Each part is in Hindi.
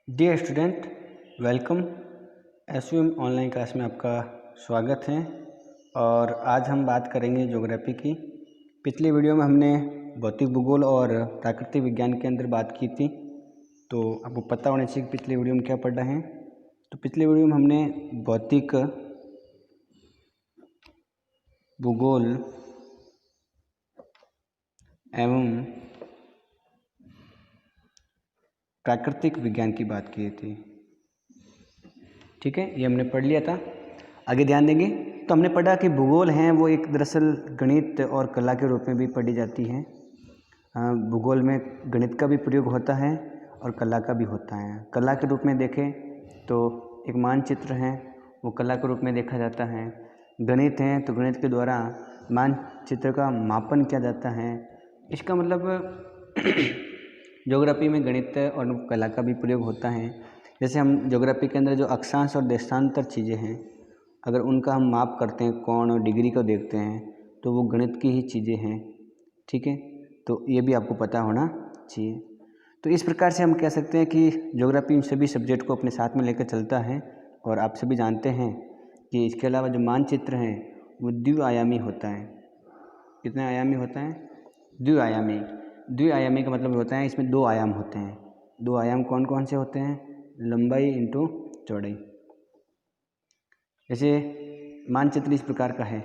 Dear student, welcome. SVM online class में आपका स्वागत है। और आज हम बात करेंगे ज्योग्राफी की। पिछले वीडियो में हमने भौतिक भूगोल और प्राकृतिक विज्ञान के अंदर बात की थी, तो आपको पता होना चाहिए कि पिछले वीडियो में क्या पढ़ा है। तो पिछले वीडियो में हमने भौतिक भूगोल एवं प्राकृतिक विज्ञान की बात की थी। ठीक है, ये हमने पढ़ लिया था। आगे ध्यान देंगे तो हमने पढ़ा कि भूगोल हैं वो एक दरअसल गणित और कला के रूप में भी पढ़ी जाती है। भूगोल में गणित का भी प्रयोग होता है और कला का भी होता है। कला के रूप में देखें तो एक मानचित्र है, वो कला के रूप में देखा जाता है। गणित है तो गणित के द्वारा मानचित्र का मापन किया जाता है। इसका मतलब ज्योग्राफी में गणित और कला का भी प्रयोग होता है। जैसे हम ज्योग्राफी के अंदर जो अक्षांश और देशांतर चीज़ें हैं, अगर उनका हम माप करते हैं, कोण और डिग्री को देखते हैं, तो वो गणित की ही चीज़ें हैं। ठीक है, तो ये भी आपको पता होना चाहिए। तो इस प्रकार से हम कह सकते हैं कि ज्योग्राफी इन सभी सब्जेक्ट को अपने साथ में लेकर चलता है। और आप सभी जानते हैं कि इसके अलावा जो मानचित्र हैं वो द्विआयामी होता है। कितने आयामी होता है? द्विआयामी। द्विआयामी का मतलब होता है इसमें दो आयाम होते हैं। दो आयाम कौन कौन से होते हैं? लंबाई इंटू चौड़ाई। जैसे मानचित्र इस प्रकार का है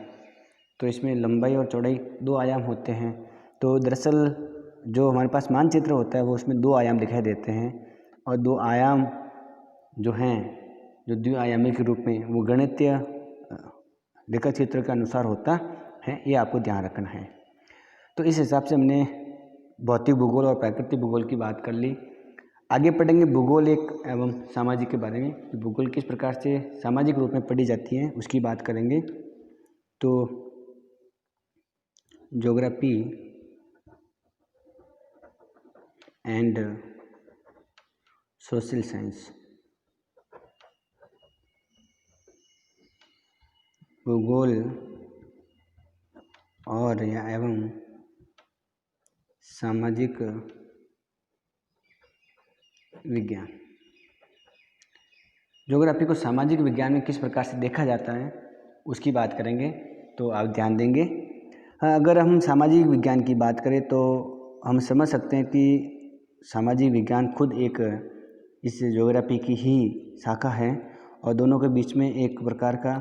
तो इसमें लंबाई और चौड़ाई दो आयाम होते हैं। तो दरअसल जो हमारे पास मानचित्र होता है वो उसमें दो आयाम दिखाई देते हैं। और दो आयाम जो हैं, जो द्विआयामी के रूप में, वो गणितीय रेखा चित्र के अनुसार होता है। ये आपको ध्यान रखना है। तो इस हिसाब से हमने भौतिक भूगोल और प्राकृतिक भूगोल की बात कर ली। आगे पढ़ेंगे भूगोल एक एवं सामाजिक के बारे में कि भूगोल किस प्रकार से सामाजिक रूप में पढ़ी जाती है, उसकी बात करेंगे। तो ज्योग्राफी एंड सोशल साइंस, भूगोल और या एवं सामाजिक विज्ञान। ज्योग्राफी को सामाजिक विज्ञान में किस प्रकार से देखा जाता है उसकी बात करेंगे, तो आप ध्यान देंगे। अगर हम सामाजिक विज्ञान की बात करें तो हम समझ सकते हैं कि सामाजिक विज्ञान खुद एक इस ज्योग्राफी की ही शाखा है और दोनों के बीच में एक प्रकार का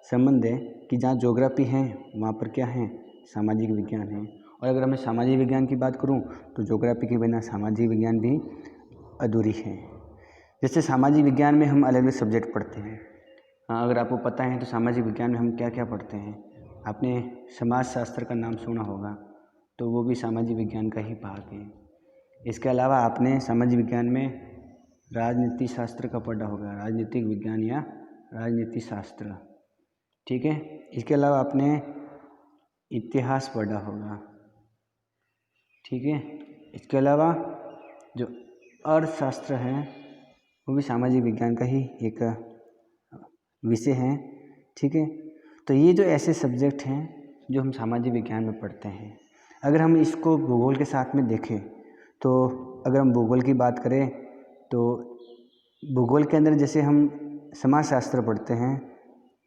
संबंध है कि जहाँ ज्योग्राफी है वहाँ पर क्या है? सामाजिक विज्ञान है। और अगर मैं सामाजिक विज्ञान की बात करूँ तो ज्योग्राफी के बिना सामाजिक विज्ञान भी अधूरी है। जैसे सामाजिक विज्ञान में हम अलग अलग सब्जेक्ट पढ़ते हैं। अगर आपको पता है तो सामाजिक विज्ञान में हम क्या क्या पढ़ते हैं। आपने समाज शास्त्र का नाम सुना होगा, तो वो भी सामाजिक विज्ञान का ही भाग है। इसके अलावा आपने सामाजिक विज्ञान में राजनीति शास्त्र का पढ़ा होगा, राजनीतिक विज्ञान या राजनीति शास्त्र। ठीक है, इसके अलावा आपने इतिहास पढ़ा होगा। ठीक है, इसके अलावा जो अर्थशास्त्र है वो भी सामाजिक विज्ञान का ही एक विषय है। ठीक है, तो ये जो ऐसे सब्जेक्ट हैं जो हम सामाजिक विज्ञान में पढ़ते हैं। अगर हम इसको भूगोल के साथ में देखें तो अगर हम भूगोल की बात करें तो भूगोल के अंदर जैसे हम समाजशास्त्र पढ़ते हैं,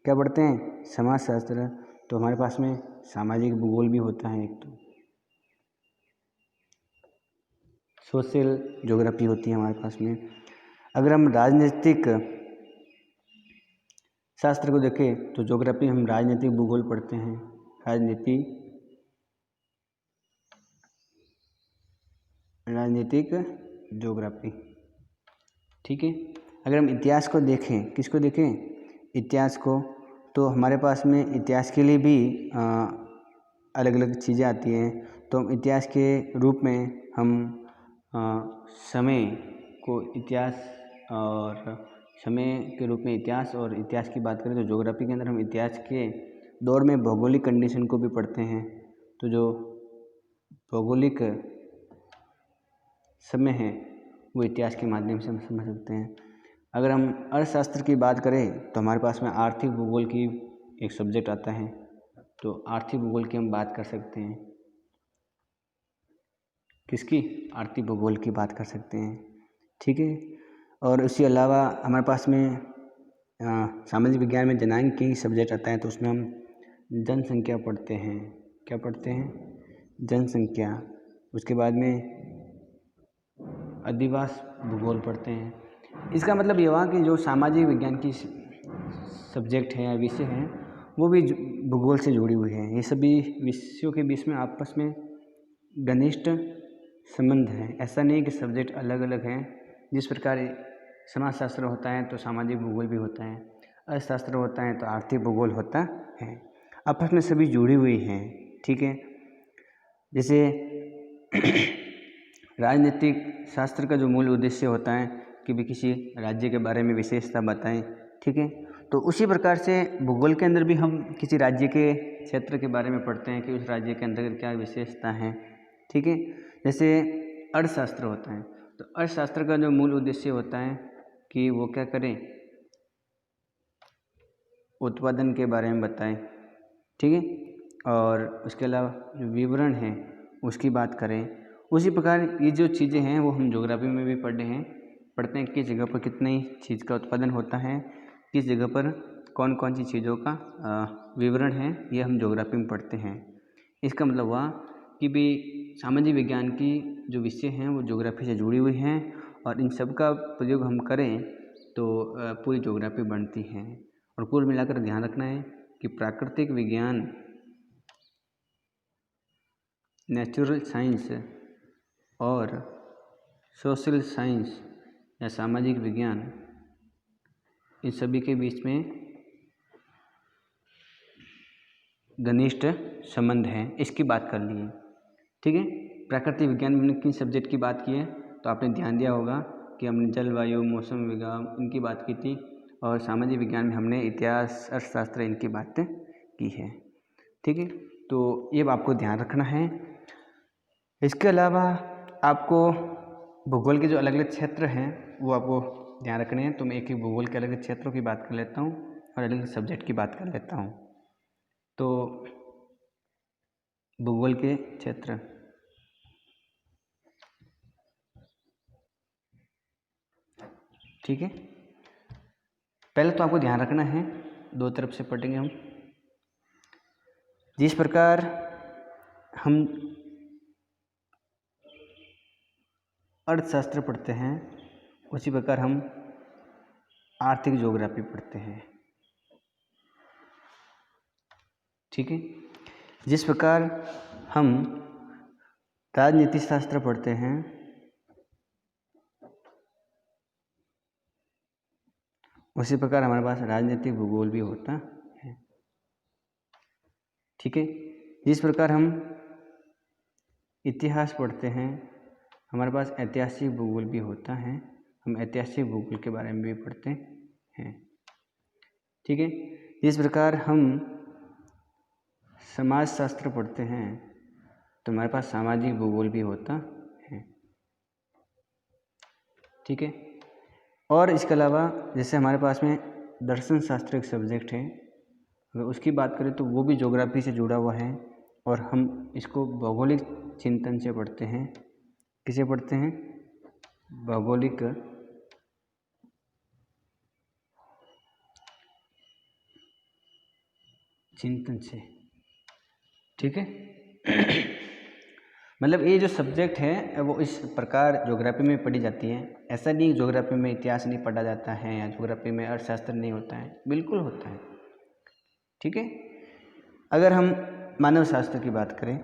क्या पढ़ते हैं? समाजशास्त्र। तो हमारे पास में सामाजिक भूगोल भी होता है, एक तो सोशल ज्योग्राफी होती है हमारे पास में। अगर हम राजनीतिक शास्त्र को देखें तो ज्योग्राफी हम राजनीतिक भूगोल पढ़ते हैं, राजनीतिक ज्योग्राफी। ठीक है, अगर हम इतिहास को देखें, किसको देखें? इतिहास को, तो हमारे पास में इतिहास के लिए भी अलग अलग चीज़ें आती हैं। तो हम इतिहास के रूप में हम समय को इतिहास और समय के रूप में इतिहास और इतिहास की बात करें तो ज्योग्राफी के अंदर हम इतिहास के दौर में भौगोलिक कंडीशन को भी पढ़ते हैं। तो जो भौगोलिक समय है वो इतिहास के माध्यम से हम समझ सकते हैं। अगर हम अर्थशास्त्र की बात करें तो हमारे पास में आर्थिक भूगोल की एक सब्जेक्ट आता है, तो आर्थिक भूगोल की हम बात कर सकते हैं। किसकी? आर्थिक भूगोल की बात कर सकते हैं। ठीक है, और उसके अलावा हमारे पास में सामाजिक विज्ञान में जनांकीय सब्जेक्ट आता है, तो उसमें हम जनसंख्या पढ़ते हैं। क्या पढ़ते हैं? जनसंख्या। उसके बाद में अधिवास भूगोल पढ़ते हैं। इसका मतलब ये हुआ कि जो सामाजिक विज्ञान की सब्जेक्ट हैं या विषय हैं वो भी भूगोल से जुड़ी हुई हैं। ये सभी विषयों के बीच में आपस में घनिष्ठ संबंध है। ऐसा नहीं कि सब्जेक्ट अलग अलग हैं। जिस प्रकार समाजशास्त्र होता है तो सामाजिक भूगोल भी होता है, अर्थशास्त्र होता है तो आर्थिक भूगोल होता है, आपस में सभी जुड़ी हुई हैं। ठीक है। जैसे राजनीतिक शास्त्र का जो मूल उद्देश्य होता है कि भी किसी राज्य के बारे में विशेषता बताएं। ठीक है। तो उसी प्रकार से भूगोल के अंदर भी हम किसी राज्य के क्षेत्र के बारे में पढ़ते हैं कि उस राज्य के अंदर क्या विशेषता है। ठीक है। जैसे अर्थशास्त्र होता है तो अर्थशास्त्र का जो मूल उद्देश्य होता है कि वो क्या करें, उत्पादन के बारे में बताएं। ठीक है। और उसके अलावा जो विवरण है उसकी बात करें। उसी प्रकार ये जो चीज़ें हैं वो हम ज्योग्राफी में भी पढ़ते हैं किस जगह पर कितनी चीज़ का उत्पादन होता है, किस जगह पर कौन कौन सी चीज़ों का विवरण है, ये हम ज्योग्राफी में पढ़ते हैं। इसका मतलब हुआ कि भी सामाजिक विज्ञान की जो विषय हैं वो ज्योग्राफी से जुड़ी हुई हैं और इन सब का प्रयोग हम करें तो पूरी ज्योग्राफी बनती है। और कुल मिलाकर ध्यान रखना है कि प्राकृतिक विज्ञान, नेचुरल साइंस और सोशल साइंस या सामाजिक विज्ञान, इन सभी के बीच में घनिष्ठ संबंध है। इसकी बात कर लिए। ठीक है। प्राकृतिक विज्ञान में किन सब्जेक्ट की बात की है तो आपने ध्यान दिया होगा कि हमने जलवायु, मौसम विज्ञान इनकी बात की थी, और सामाजिक विज्ञान में हमने इतिहास, अर्थशास्त्र इनकी बात की है। ठीक है। तो ये आपको ध्यान रखना है। इसके अलावा आपको भूगोल के जो अलग अलग क्षेत्र हैं वो आपको ध्यान रखने हैं। तो मैं एक एक भूगोल के अलग अलग क्षेत्रों की बात कर लेता हूँ और अलग अलग सब्जेक्ट की बात कर लेता हूँ। तो भूगोल के क्षेत्र, ठीक है। पहले तो आपको ध्यान रखना है, दो तरफ से पढ़ेंगे हम। जिस प्रकार हम अर्थशास्त्र पढ़ते हैं उसी प्रकार हम आर्थिक ज्योग्राफी पढ़ते हैं। ठीक है। जिस प्रकार हम राजनीति शास्त्र पढ़ते हैं उसी प्रकार हमारे पास राजनीतिक भूगोल भी होता है। ठीक है। जिस प्रकार हम इतिहास पढ़ते हैं हमारे पास ऐतिहासिक भूगोल भी होता है, हम ऐतिहासिक भूगोल के बारे में भी पढ़ते हैं। ठीक है। जिस प्रकार हम समाजशास्त्र पढ़ते हैं तो हमारे पास सामाजिक भूगोल भी होता है। ठीक है। और इसके अलावा जैसे हमारे पास में दर्शन शास्त्र एक सब्जेक्ट है, अगर उसकी बात करें तो वो भी ज्योग्राफी से जुड़ा हुआ है और हम इसको भौगोलिक चिंतन से पढ़ते हैं। किसे पढ़ते हैं? भौगोलिक चिंतन से। ठीक है। मतलब ये जो सब्जेक्ट है वो इस प्रकार ज्योग्राफी में पढ़ी जाती है। ऐसा नहीं ज्योग्राफी में इतिहास नहीं पढ़ा जाता है या ज्योग्राफी में अर्थशास्त्र नहीं होता है, बिल्कुल होता है। ठीक है। अगर हम मानव शास्त्र की बात करें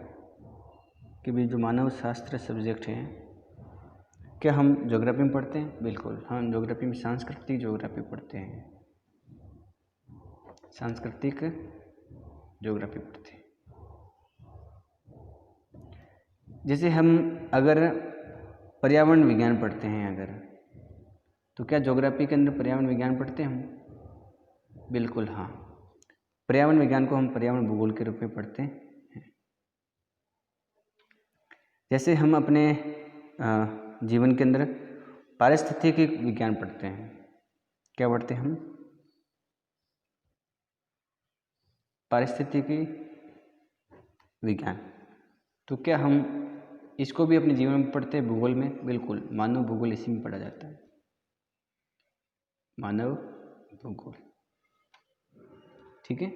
कि भी जो मानव शास्त्र सब्जेक्ट हैं क्या हम ज्योग्राफी में पढ़ते हैं? बिल्कुल, हम ज्योग्राफी में सांस्कृतिक ज्योग्राफी पढ़ते हैं, सांस्कृतिक ज्योग्राफी पढ़ते हैं। जैसे हम अगर पर्यावरण विज्ञान पढ़ते हैं अगर, तो क्या ज्योग्राफी के अंदर पर्यावरण विज्ञान पढ़ते हैं हम? बिल्कुल हाँ, पर्यावरण विज्ञान को हम पर्यावरण भूगोल के रूप में पढ़ते हैं। जैसे हम अपने जीवन के अंदर पारिस्थितिकी विज्ञान पढ़ते हैं। क्या पढ़ते हैं हम? पारिस्थितिकी विज्ञान। तो क्या हम इसको भी अपने जीवन में पढ़ते हैं भूगोल में? बिल्कुल, मानव भूगोल इसी में पढ़ा जाता है। मानव भूगोल। ठीक है।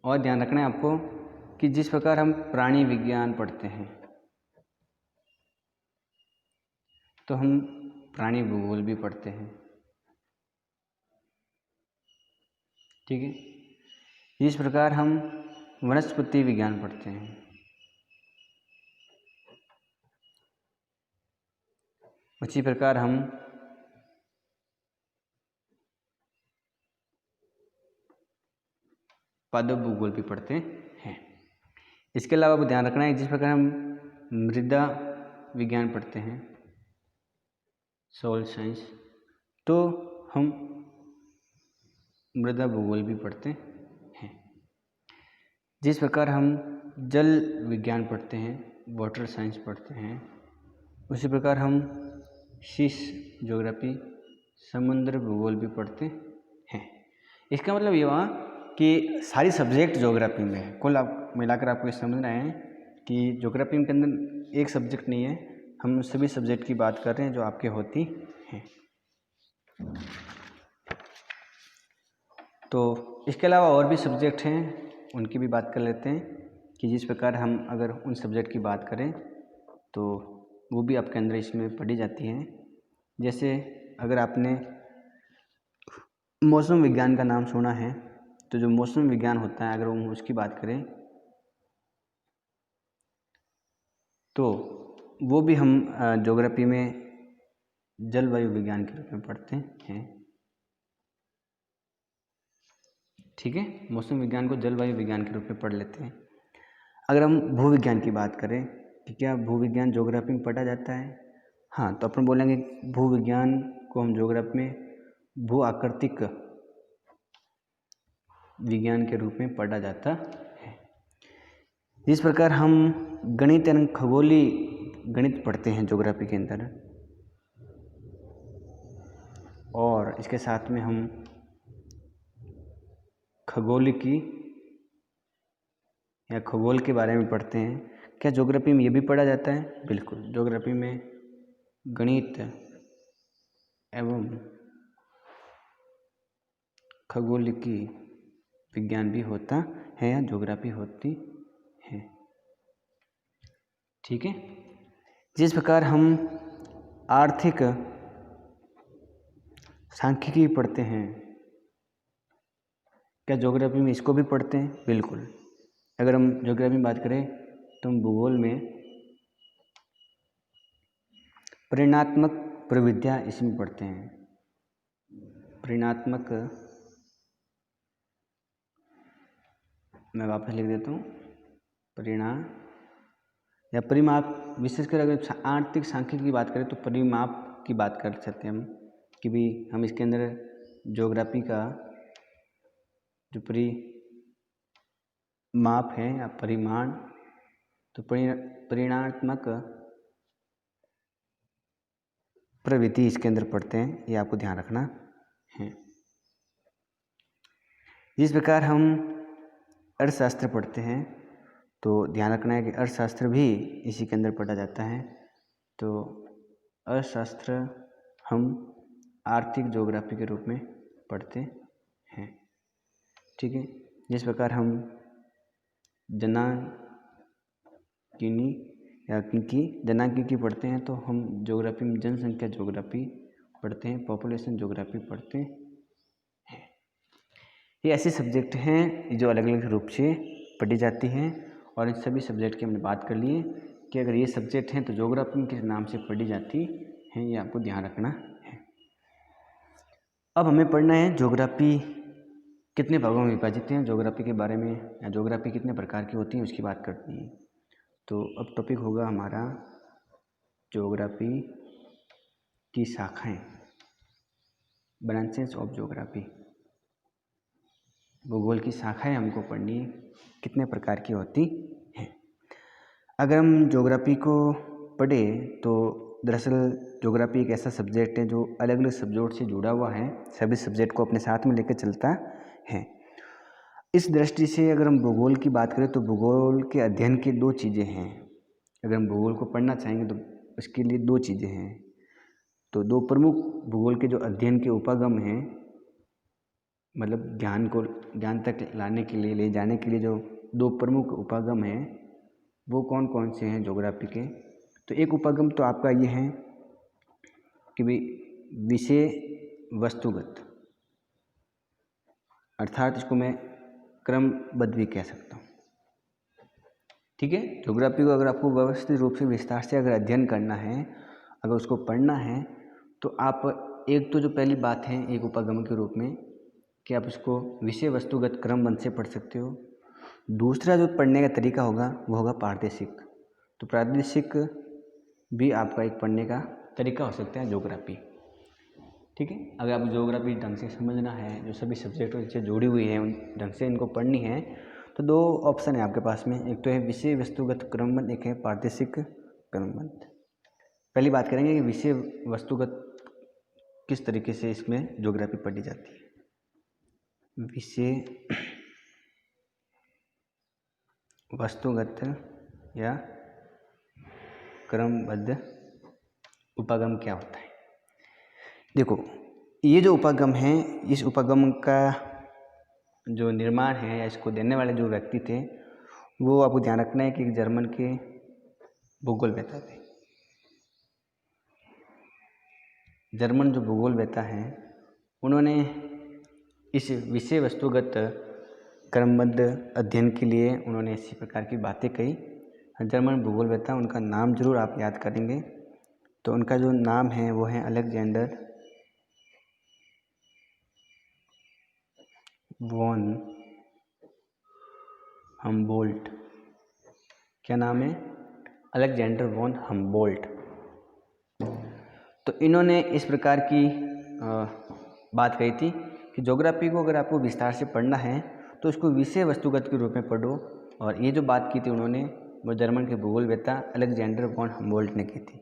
और ध्यान रखना है आपको कि जिस प्रकार हम प्राणी विज्ञान पढ़ते हैं तो हम प्राणी भूगोल भी पढ़ते हैं। ठीक है। जिस प्रकार हम वनस्पति विज्ञान पढ़ते हैं उसी प्रकार हम पादप भूगोल भी पढ़ते हैं। इसके अलावा आपको ध्यान रखना है जिस प्रकार हम मृदा विज्ञान पढ़ते हैं, सॉइल साइंस, तो हम मृदा भूगोल भी पढ़ते हैं। जिस प्रकार हम जल विज्ञान पढ़ते हैं, वाटर साइंस पढ़ते हैं, उसी प्रकार हम सीस ज्योग्राफी, समुद्र भूगोल भी पढ़ते हैं। इसका मतलब ये हुआ कि सारी सब्जेक्ट ज्योग्राफी में है। कुल आप मिलाकर आपको ये समझना है कि ज्योग्राफी के अंदर एक सब्जेक्ट नहीं है, हम सभी सब्जेक्ट की बात कर रहे हैं जो आपके होती हैं। तो इसके अलावा और भी सब्जेक्ट हैं, उनकी भी बात कर लेते हैं कि जिस प्रकार हम अगर उन सब्जेक्ट की बात करें तो वो भी आपके अंदर इसमें पढ़ी जाती हैं। जैसे अगर आपने मौसम विज्ञान का नाम सुना है तो जो मौसम विज्ञान होता है अगर हम उसकी बात करें तो वो भी हम ज्योग्राफी में जलवायु विज्ञान के रूप में पढ़ते हैं। ठीक है। मौसम विज्ञान को जलवायु विज्ञान के रूप में पढ़ लेते हैं। अगर हम भूविज्ञान की बात करें कि क्या भूविज्ञान ज्योग्राफी में पढ़ा जाता है? हाँ, तो अपन बोलेंगे भूविज्ञान को हम ज्योग्राफी में भू आकृतिक विज्ञान के रूप में पढ़ा जाता है। जिस प्रकार हम गणित यानी खगोलीय गणित पढ़ते हैं ज्योग्राफी के अंदर, और इसके साथ में हम खगोलिकी या खगोल के बारे में पढ़ते हैं, क्या ज्योग्राफी में ये भी पढ़ा जाता है? बिल्कुल, ज्योग्राफी में गणित एवं खगोलिकी विज्ञान भी होता है या ज्योग्राफी होती है। ठीक है। जिस प्रकार हम आर्थिक सांख्यिकी पढ़ते हैं, क्या ज्योग्राफी में इसको भी पढ़ते हैं? बिल्कुल। अगर हम ज्योग्राफी में बात करें तो हम भूगोल में परिमाणात्मक प्रविधियाँ इसमें पढ़ते हैं। परिमाणात्मक, मैं वापस लिख देता हूँ, परिमाण या परिमाप। विशेषकर अगर आर्थिक सांख्यिकी की बात करें तो परिमाप की बात कर सकते हैं हम कि भी हम इसके अंदर ज्योग्राफी का जो परिमाप है या परिमाण, तो परिमाणात्मक प्रवृत्ति इसके अंदर पढ़ते हैं, ये आपको ध्यान रखना है। जिस प्रकार हम अर्थशास्त्र पढ़ते हैं तो ध्यान रखना है कि अर्थशास्त्र भी इसी के अंदर पढ़ा जाता है। तो अर्थशास्त्र हम आर्थिक ज्योग्राफी के रूप में पढ़ते हैं। ठीक है। जिस प्रकार हम जनांकीकी पढ़ते हैं तो हम ज्योग्राफी में जनसंख्या ज्योग्राफी पढ़ते हैं, पॉपुलेशन ज्योग्राफी पढ़ते हैं। ये ऐसे सब्जेक्ट हैं जो अलग अलग रूप से पढ़ी जाती हैं, और इन सभी सब्जेक्ट की हमने बात कर लिए कि अगर ये सब्जेक्ट हैं तो ज्योग्राफी किस नाम से पढ़ी जाती हैं, ये आपको ध्यान रखना है। अब हमें पढ़ना है ज्योग्राफी कितने भागों में विभाजित है, ज्योग्राफी के बारे में, या ज्योग्राफी कितने प्रकार की होती है उसकी बात करनी है। तो अब टॉपिक होगा हमारा ज्योग्राफी की शाखाएं, ब्रांचेस ऑफ ज्योग्राफी। भूगोल की शाखाएं हमको पढ़नी है, कितने प्रकार की होती हैं। अगर हम ज्योग्राफी को पढ़े तो दरअसल ज्योग्राफी एक ऐसा सब्जेक्ट है जो अलग अलग सब्जेक्ट से जुड़ा हुआ है, सभी सब्जेक्ट को अपने साथ में लेकर चलता है। इस दृष्टि से अगर हम भूगोल की बात करें तो भूगोल के अध्ययन की दो चीज़ें हैं। अगर हम भूगोल को पढ़ना चाहेंगे तो उसके लिए दो चीज़ें हैं। तो दो प्रमुख भूगोल के जो अध्ययन के उपागम हैं, मतलब ज्ञान तक लाने के लिए, ले जाने के लिए जो दो प्रमुख उपागम हैं वो कौन कौन से हैं ज्योग्राफी के। तो एक उपागम तो आपका ये है कि भाई विषय वस्तुगत, अर्थात इसको मैं क्रमबद्ध भी कह सकता हूँ। ठीक है, ज्योग्राफी को अगर आपको व्यवस्थित रूप से विस्तार से अगर अध्ययन करना है, अगर उसको पढ़ना है, तो आप एक तो जो पहली बात है एक उपागम के रूप में कि आप उसको विषय वस्तुगत क्रमबद्ध से पढ़ सकते हो। दूसरा जो पढ़ने का तरीका होगा वो होगा प्रादेशिक। तो प्रादेशिक भी आपका एक पढ़ने का तरीका हो सकता है ज्योग्राफी। ठीक है, अगर आप ज्योग्राफी ढंग से समझना है, जो सभी सब्जेक्टों से जुड़ी हुई है उन ढंग से इनको पढ़नी है, तो दो ऑप्शन है आपके पास में, एक तो है विषय वस्तुगत क्रमबद्ध, एक है प्रादेशिक क्रमबद्ध। पहली बात करेंगे कि विषय वस्तुगत किस तरीके से इसमें ज्योग्राफी पढ़ी जाती है। विषय वस्तुगत या क्रमबद्ध उपागम क्या होता है। देखो, ये जो उपागम है, इस उपागम का जो निर्माण है या इसको देने वाले जो व्यक्ति थे वो आपको ध्यान रखना है कि जर्मन के भूगोलवेत्ता थे। जर्मन जो भूगोलवेत्ता हैं उन्होंने इस विषय वस्तुगत क्रमबद्ध अध्ययन के लिए उन्होंने इसी प्रकार की बातें कही। जर्मन भूगोलवेत्ता, उनका नाम जरूर आप याद करेंगे। तो उनका जो नाम है वो है अलेक्जेंडर वॉन हम्बोल्ट। क्या नाम है? Alexander von Humboldt. तो इन्होंने इस प्रकार की बात कही थी कि ज्योग्राफी को अगर आपको विस्तार से पढ़ना है तो इसको विषय वस्तुगत के रूप में पढ़ो। और ये जो बात की थी उन्होंने, वो जर्मन के भूगोलवेत्ता अलेक्जेंडर वॉन हम्बोल्ट ने की थी।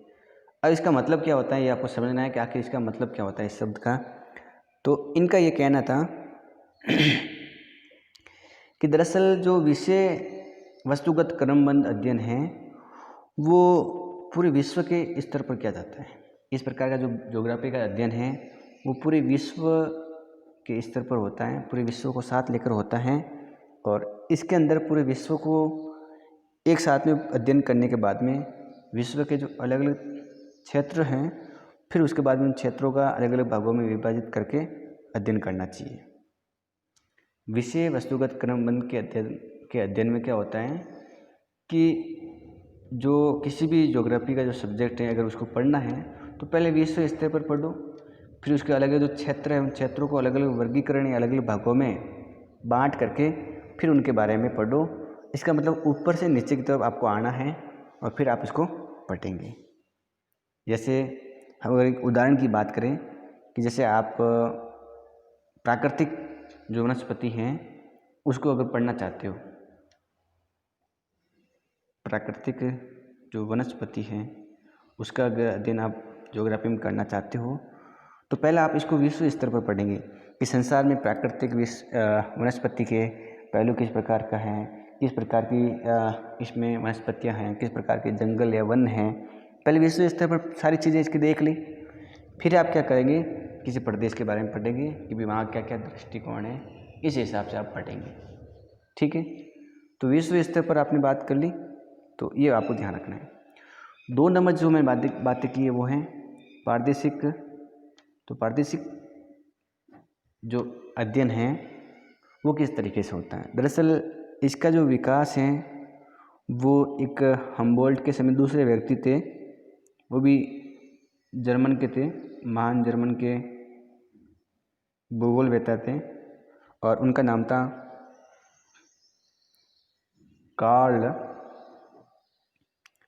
अब इसका मतलब क्या होता है ये आपको समझना है कि आखिर इसका मतलब क्या होता है इस शब्द का। तो इनका ये कहना था कि दरअसल जो विषय वस्तुगत क्रमबद्ध अध्ययन है वो पूरे विश्व के स्तर पर किया जाता है। इस प्रकार का जो ज्योग्राफी का अध्ययन है वो पूरे विश्व के स्तर पर होता है, पूरे विश्व को साथ लेकर होता है। और इसके अंदर पूरे विश्व को एक साथ में अध्ययन करने के बाद में विश्व के जो अलग अलग क्षेत्र हैं, फिर उसके बाद में उन क्षेत्रों का अलग अलग भागों में विभाजित करके अध्ययन करना चाहिए। विषय वस्तुगत क्रमबद्ध के अध्ययन में क्या होता है कि जो किसी भी ज्योग्राफी का जो सब्जेक्ट है अगर उसको पढ़ना है तो पहले विश्व स्तर पर पढ़ो, फिर उसके अलग अलग जो क्षेत्र है उन क्षेत्रों को अलग अलग वर्गीकरण या अलग अलग भागों में बांट करके फिर उनके बारे में पढ़ो। इसका मतलब ऊपर से नीचे की तरफ आपको आना है और फिर आप इसको पढ़ेंगे। जैसे हम अगर एक उदाहरण की बात करें कि जैसे आप प्राकृतिक जो वनस्पति हैं उसको अगर पढ़ना चाहते हो, प्राकृतिक जो वनस्पति हैं उसका अगर अध्ययन आप ज्योग्राफी में करना चाहते हो तो पहले आप इसको विश्व स्तर पर पढ़ेंगे कि संसार में प्राकृतिक वनस्पति के पहलू किस प्रकार का है, किस प्रकार की इसमें वनस्पतियां हैं, किस प्रकार के जंगल या वन हैं। पहले विश्व स्तर पर सारी चीज़ें इसकी देख ली, फिर आप क्या करेंगे, किसी प्रदेश के बारे में पढ़ेंगे कि भी वहाँ क्या क्या दृष्टिकोण है, इस हिसाब से आप पढ़ेंगे। ठीक है, तो विश्व स्तर पर आपने बात कर ली, तो ये आपको ध्यान रखना है। 2 नंबर जो मैं बातें की है वो हैं प्रादेशिक। तो प्रादेशिक जो अध्ययन है वो किस तरीके से होता है। दरअसल इसका जो विकास है वो एक हम्बोल्ट के समय दूसरे व्यक्ति थे, वो भी जर्मन के थे, महान जर्मन के भूगोलवेत्ता थे और उनका नाम था कार्ल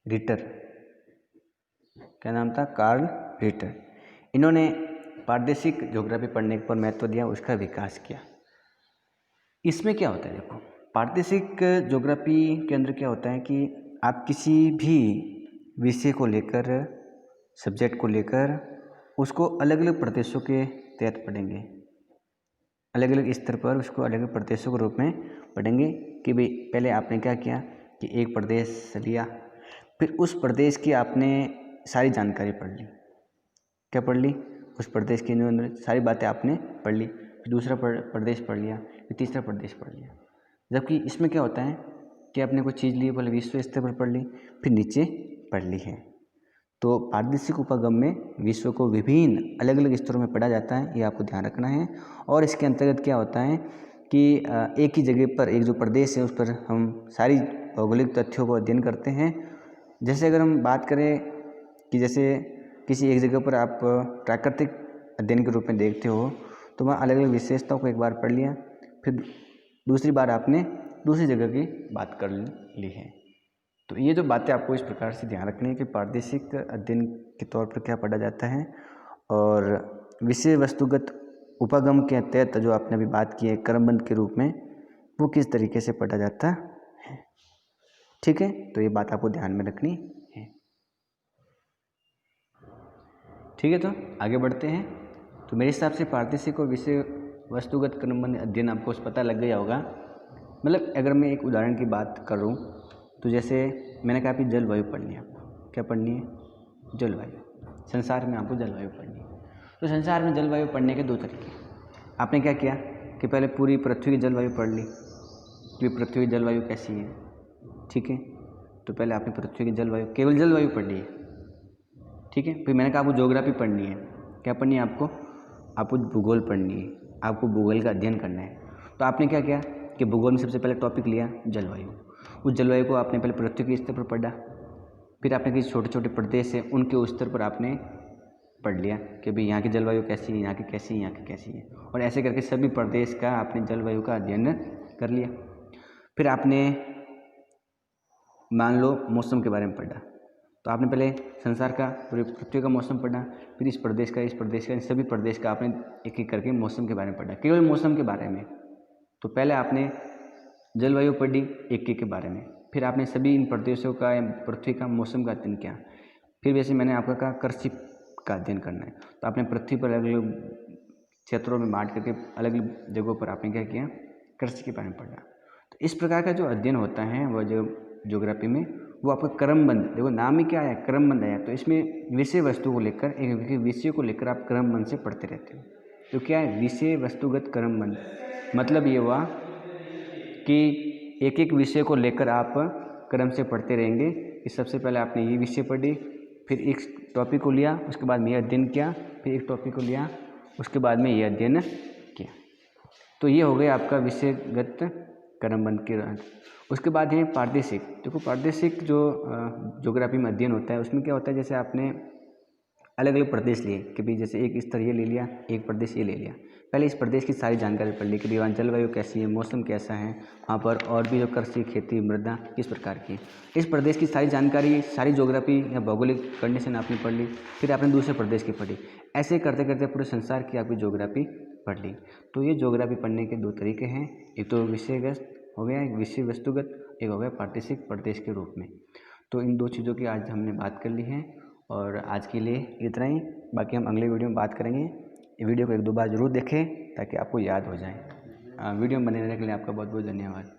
रिटर। क्या नाम था? Carl Ritter. इन्होंने प्रादेशिक ज्योग्राफी पढ़ने पर महत्व दिया, उसका विकास किया। इसमें क्या होता है, देखो प्रादेशिक ज्योग्राफी के अंदर क्या होता है कि आप किसी भी विषय को लेकर, सब्जेक्ट को लेकर उसको अलग अलग प्रदेशों के तहत पढ़ेंगे, अलग अलग स्तर पर उसको अलग अलग प्रदेशों के रूप में पढ़ेंगे कि भाई पहले आपने क्या किया कि एक प्रदेश लिया, फिर उस प्रदेश की आपने सारी जानकारी पढ़ ली, क्या पढ़ ली, उस प्रदेश की सारी बातें आपने पढ़ ली, फिर दूसरा प्रदेश पढ़ लिया, फिर तीसरा प्रदेश पढ़ लिया। जबकि इसमें क्या होता है कि आपने कोई चीज़ ली, पहले विश्व स्तर पर पढ़ ली, फिर नीचे पढ़ ली है। तो पारदर्शिक उपगम में विश्व को विभिन्न अलग अलग स्तरों में पढ़ा जाता है, ये आपको ध्यान रखना है। और इसके अंतर्गत क्या होता है कि एक ही जगह पर एक जो प्रदेश है उस पर हम सारी भौगोलिक तथ्यों को अध्ययन करते हैं। जैसे अगर हम बात करें कि जैसे किसी एक जगह पर आप प्राकृतिक अध्ययन के रूप में देखते हो, तो वहाँ अलग अलग विशेषताओं को एक बार पढ़ लिया, फिर दूसरी बार आपने दूसरी जगह की बात कर ली है। तो ये जो बातें आपको इस प्रकार से ध्यान रखनी है कि प्रादेशिक अध्ययन के तौर पर क्या पढ़ा जाता है और विषय वस्तुगत उपगम के तहत जो आपने अभी बात की है क्रमबद्ध के रूप में, वो किस तरीके से पढ़ा जाता है। ठीक है, तो ये बात आपको ध्यान में रखनी है। ठीक है, तो आगे बढ़ते हैं। तो मेरे हिसाब से प्रादेशिक और विषय वस्तुगत क्रमबद्ध अध्ययन आपको पता लग गया होगा। मतलब अगर मैं एक उदाहरण की बात करूँ तो जैसे मैंने कहा कि जलवायु पढ़नी है आपको। क्या पढ़नी है? जलवायु। संसार में आपको जलवायु पढ़नी है। तो संसार में जलवायु पढ़ने के दो तरीके। आपने क्या किया कि पहले पूरी पृथ्वी की जलवायु पढ़ ली कि पृथ्वी की जलवायु कैसी है। ठीक है, तो पहले आपने पृथ्वी की जलवायु, केवल जलवायु पढ़नी है। ठीक है, फिर मैंने कहा आपको ज्योग्राफी पढ़नी है। क्या पढ़नी है आपको भूगोल पढ़नी है, आपको भूगोल का अध्ययन करना है। तो आपने क्या किया कि भूगोल में सबसे पहले टॉपिक लिया जलवायु। उस जलवायु को आपने पहले पृथ्वी के स्तर पर पढ़ा, फिर आपने किसी छोटे छोटे प्रदेश है उनके स्तर पर आपने पढ़ लिया कि भाई यहाँ की जलवायु कैसी है, यहाँ की कैसी है, यहाँ की कैसी है, और ऐसे करके सभी प्रदेश का आपने जलवायु का अध्ययन कर लिया। फिर आपने मान लो मौसम के बारे में पढ़ा, तो आपने पहले संसार का पूरी पृथ्वी का मौसम पढ़ा, फिर इस प्रदेश का, सभी प्रदेश का आपने एक एक करके मौसम के बारे में पढ़ा, केवल मौसम के बारे में। तो पहले आपने जलवायु पढ़ी एक के बारे में, फिर आपने सभी इन प्रदेशों का पृथ्वी का मौसम का अध्ययन किया। फिर वैसे मैंने आपका कहा कृषि का अध्ययन करना है, तो आपने पृथ्वी पर अलग अलग क्षेत्रों में बांट करके अलग अलग जगहों पर आपने क्या किया, कृषि के बारे में पढ़ा। तो इस प्रकार का जो अध्ययन होता है वो जो ज्योग्राफी में, वो आपका क्रमबद्ध, देखो नाम ही क्या है, क्रमबद्ध आया। तो इसमें विषय वस्तु को लेकर, एक विषय को लेकर आप क्रमबद्ध से पढ़ते रहते हो। तो क्या है विषय वस्तुगत क्रमबद्ध, मतलब ये हुआ कि एक एक विषय को लेकर आप क्रम से पढ़ते रहेंगे कि सबसे पहले आपने ये विषय पढ़ी, फिर एक टॉपिक को लिया, उसके बाद में ये अध्ययन किया, फिर एक टॉपिक को लिया, उसके बाद में ये अध्ययन किया। तो ये हो गया आपका विषयगत क्रमबद्ध के बाद। उसके बाद है प्रादेशिक। देखो प्रादेशिक जो ज्योग्राफी में अध्ययन होता है उसमें क्या होता है, जैसे आपने अलग अलग प्रदेश लिए कि भाई जैसे एक स्तर ये ले लिया, एक प्रदेश ये ले लिया, पहले इस प्रदेश की सारी जानकारी पढ़ ली कि वहाँ जलवायु कैसी है, मौसम कैसा है वहाँ पर, और भी जो कृषि, खेती, मृदा किस प्रकार की, इस प्रदेश की सारी जानकारी, सारी ज्योग्राफी या भौगोलिक कंडीशन आपने पढ़ ली। फिर आपने दूसरे प्रदेश की पढ़ी, ऐसे करते करते पूरे संसार की आपकी ज्योग्राफी पढ़ ली। तो ये ज्योग्राफी पढ़ने के दो तरीके हैं, एक तो विषयगत हो गया, एक विषय वस्तुगत, एक हो गया प्रादेशिक प्रदेश के रूप में। तो इन दो चीज़ों की आज हमने बात कर ली है और आज के लिए इतना ही। बाकी हम अगले वीडियो में बात करेंगे। ये वीडियो को एक दो बार ज़रूर देखें ताकि आपको याद हो जाए। वीडियो में बने रहने के लिए आपका बहुत बहुत धन्यवाद।